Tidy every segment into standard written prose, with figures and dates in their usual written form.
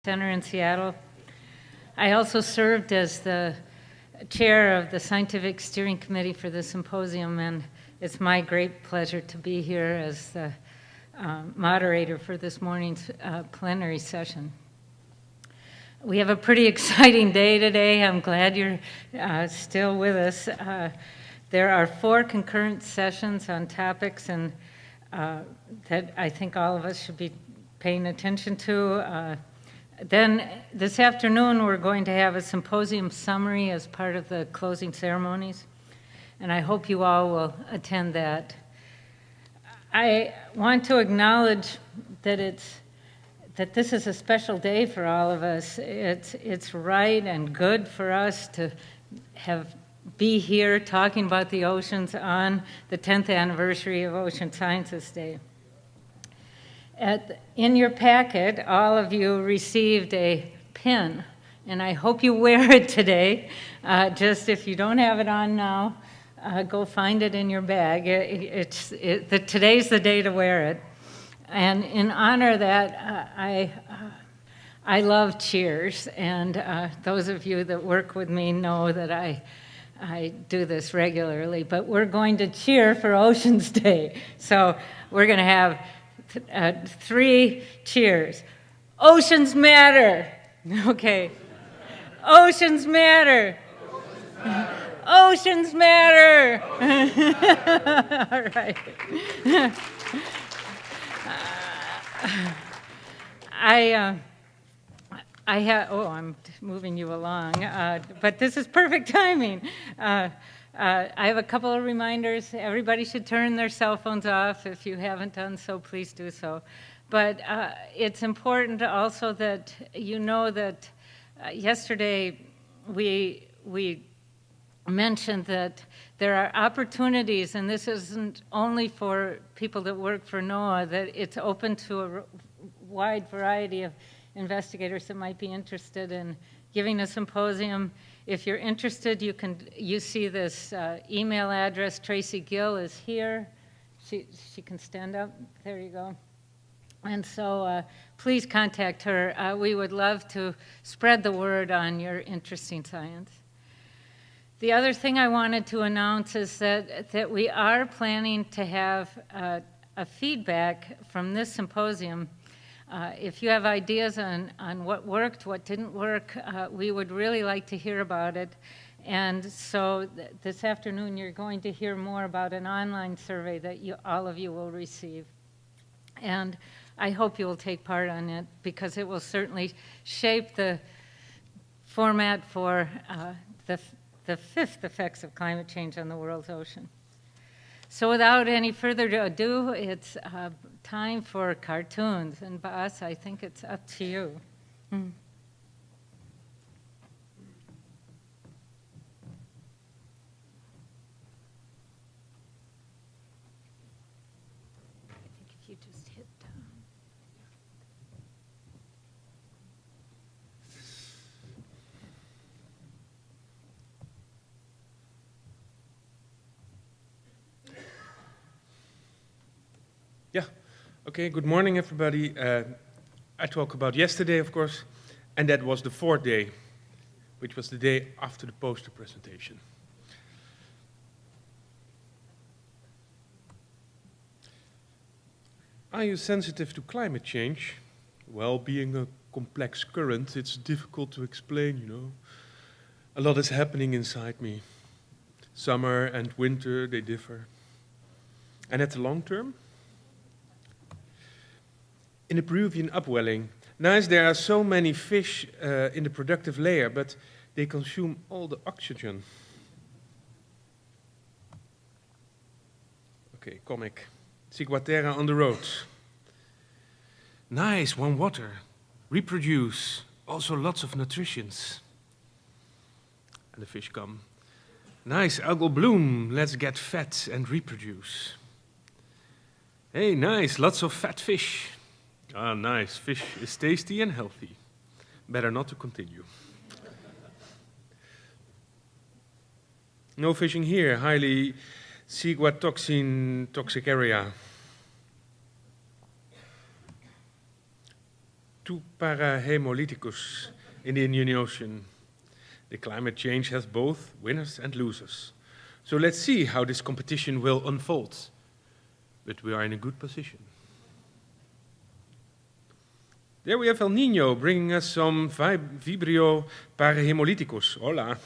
Center in Seattle. I also served as the chair of the Scientific Steering Committee for the symposium, and it's my great pleasure to be here as the moderator for this morning's plenary session. We have a pretty exciting day today. I'm glad you're still with us. There are 4 concurrent sessions on topics and that I think all of us should be paying attention to. Then this afternoon we're going to have a symposium summary as part of the closing ceremonies, and I hope you all will attend that. I want to acknowledge that this is a special day for all of us. It's right and good for us to be here talking about the oceans on the 10th anniversary of Ocean Sciences Day. In your packet, all of you received a pin, and I hope you wear it today. Just if you don't have it on now, go find it in your bag. Today's the day to wear it. And in honor of that, I love cheers, and those of you that work with me know that I do this regularly, but we're going to cheer for Oceans Day. So we're going to have 3 cheers. Oceans matter. Okay. Oceans matter. Oceans matter. All right. I'm moving you along, but this is perfect timing. I have a couple of reminders. Everybody should turn their cell phones off. If you haven't done so, please do so. But it's important also that you know that yesterday we mentioned that there are opportunities, and this isn't only for people that work for NOAA, that it's open to a wide variety of investigators that might be interested in giving a symposium. If you're interested, you see this email address. Tracy Gill is here. She can stand up. There you go. And so please contact her. We would love to spread the word on your interesting science. The other thing I wanted to announce is that we are planning to have a feedback from this symposium. If you have ideas on what worked, what didn't work, we would really like to hear about it. And so this afternoon you're going to hear more about an online survey that all of you will receive. And I hope you will take part on it, because it will certainly shape the format for the 5th effects of climate change on the world's ocean. So without any further ado, it's time for cartoons. And Bas, I think it's up to you. I think if you just hit Yeah. Okay, good morning, everybody. I talk about yesterday, of course, and that was the 4th day, which was the day after the poster presentation. Are you sensitive to climate change? Well, being a complex current, it's difficult to explain, you know. A lot is happening inside me. Summer and winter, they differ. And at the long term? In the Peruvian upwelling, there are so many fish in the productive layer, but they consume all the oxygen. Okay, comic. Ciguatera on the road. Nice, warm water. Reproduce. Also lots of nutritions. And the fish come. Nice, algal bloom. Let's get fat and reproduce. Hey, nice, lots of fat fish. Ah, nice. Fish is tasty and healthy. Better not to continue. No fishing here. Highly ciguatoxin toxic area. two parahemolyticus in the Indian Ocean. The climate change has both winners and losers. So let's see how this competition will unfold. But we are in a good position. There we have El Nino bringing us some Vibrio parahemolyticus. Hola.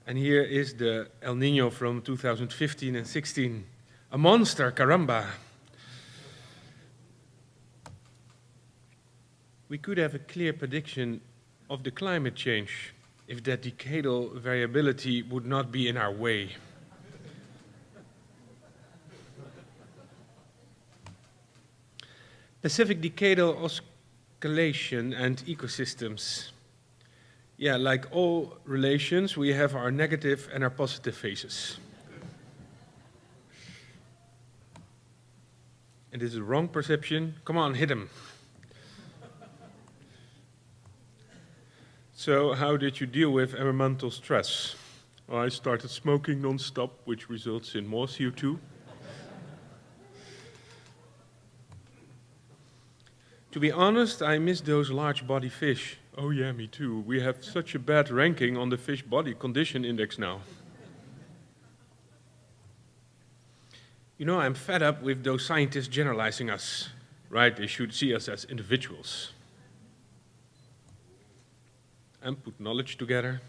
And here is the El Nino from 2015 and 16. A monster, caramba. We could have a clear prediction of the climate change if that decadal variability would not be in our way. Pacific decadal oscillation and ecosystems. Yeah, like all relations, we have our negative and our positive phases. And this is a wrong perception. Come on, hit him. So how did you deal with environmental stress? Well, I started smoking non-stop, which results in more CO2. To be honest, I miss those large body fish. Oh yeah, me too. We have such a bad ranking on the fish body condition index now. You know, I'm fed up with those scientists generalizing us, right? They should see us as individuals. And put knowledge together.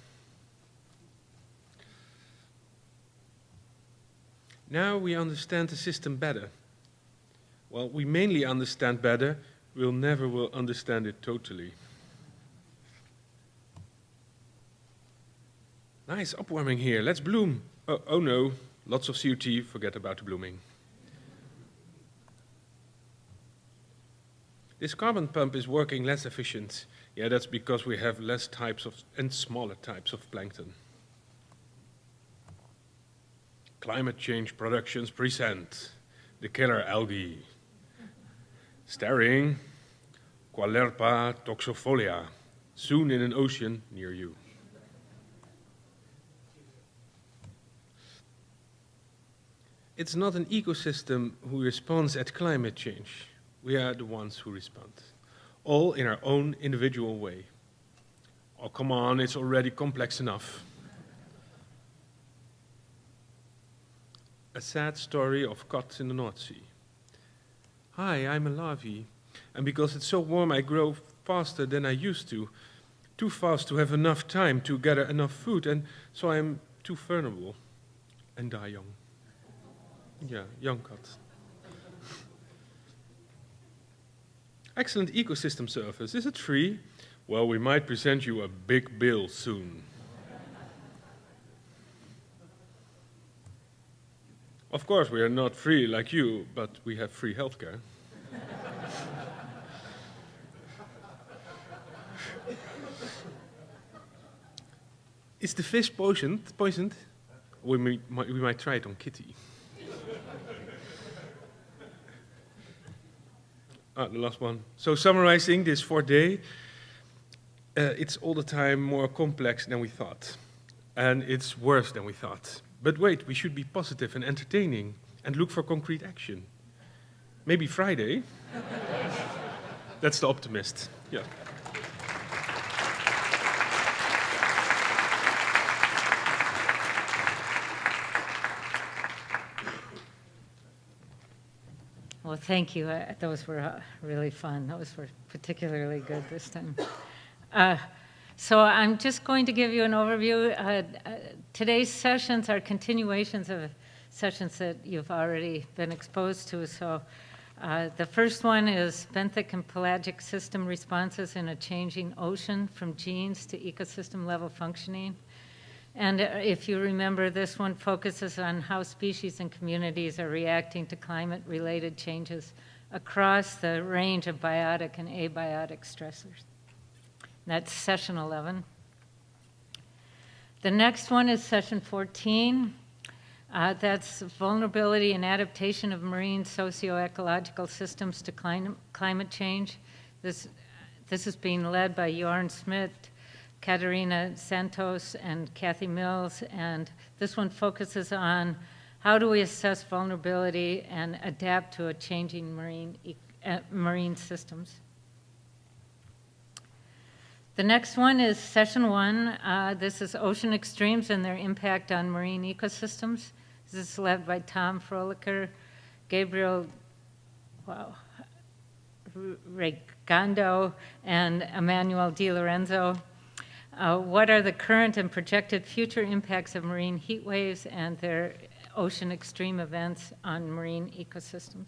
Now we understand the system better. Well, we mainly understand better. We'll never understand it totally. Nice upwarming here. Let's bloom. Oh no, lots of CO2. Forget about the blooming. This carbon pump is working less efficient. Yeah, that's because we have less types of and smaller types of plankton. Climate change productions present the killer algae. Starring Qualerpa toxifolia, soon in an ocean near you. It's not an ecosystem who responds at climate change. We are the ones who respond, all in our own individual way. Oh, come on, it's already complex enough. A sad story of cod in the North Sea. Hi, I'm a larvae, and because it's so warm I grow faster than I used to. Too fast to have enough time to gather enough food, and so I'm too vulnerable and die young. Yeah, young cod. Excellent ecosystem service. Is it free? Well, we might present you a big bill soon. Of course, we are not free like you, but we have free healthcare. Is the fish poisoned? We might try it on Kitty. The last one. So summarizing this 4th day, it's all the time more complex than we thought. And it's worse than we thought. But wait, we should be positive and entertaining and look for concrete action. Maybe Friday? That's the optimist, yeah. Well, thank you. Those were really fun. Those were particularly good this time. So I'm just going to give you an overview. Today's sessions are continuations of sessions that you've already been exposed to. So the first one is benthic and pelagic system responses in a changing ocean, from genes to ecosystem level functioning. And if you remember, this one focuses on how species and communities are reacting to climate-related changes across the range of biotic and abiotic stressors. That's session 11. The next one is session 14. That's vulnerability and adaptation of marine socio-ecological systems to climate change. This is being led by Jorn Smit, Katerina Santos, and Kathy Mills, and this one focuses on How do we assess vulnerability and adapt to a changing marine systems? The next one is session 1. This is ocean extremes and their impact on marine ecosystems. This is led by Tom Frolicker, Gabriel Regondo, and Emmanuel Di Lorenzo. What are the current and projected future impacts of marine heat waves and their ocean extreme events on marine ecosystems?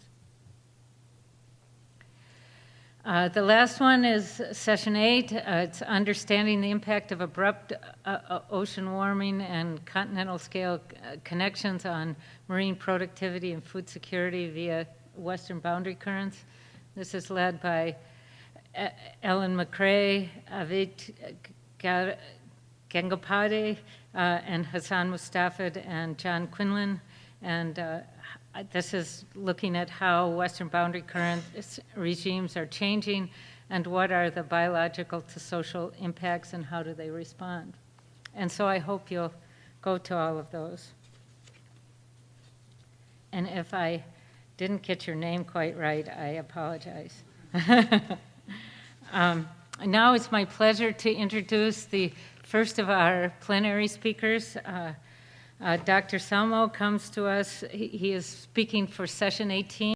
The last one is session 8. It's understanding the impact of abrupt ocean warming and continental scale connections on marine productivity and food security via western boundary currents. This is led by Ellen McRae, Avit Gangapade, and Hassan Mustafid and John Quinlan. And this is looking at how western boundary current regimes are changing and what are the biological to social impacts and how do they respond. And so I hope you'll go to all of those. And if I didn't get your name quite right, I apologize. Now it's my pleasure to introduce the first of our plenary speakers. Dr. Salmo comes to us. He is speaking for session 18.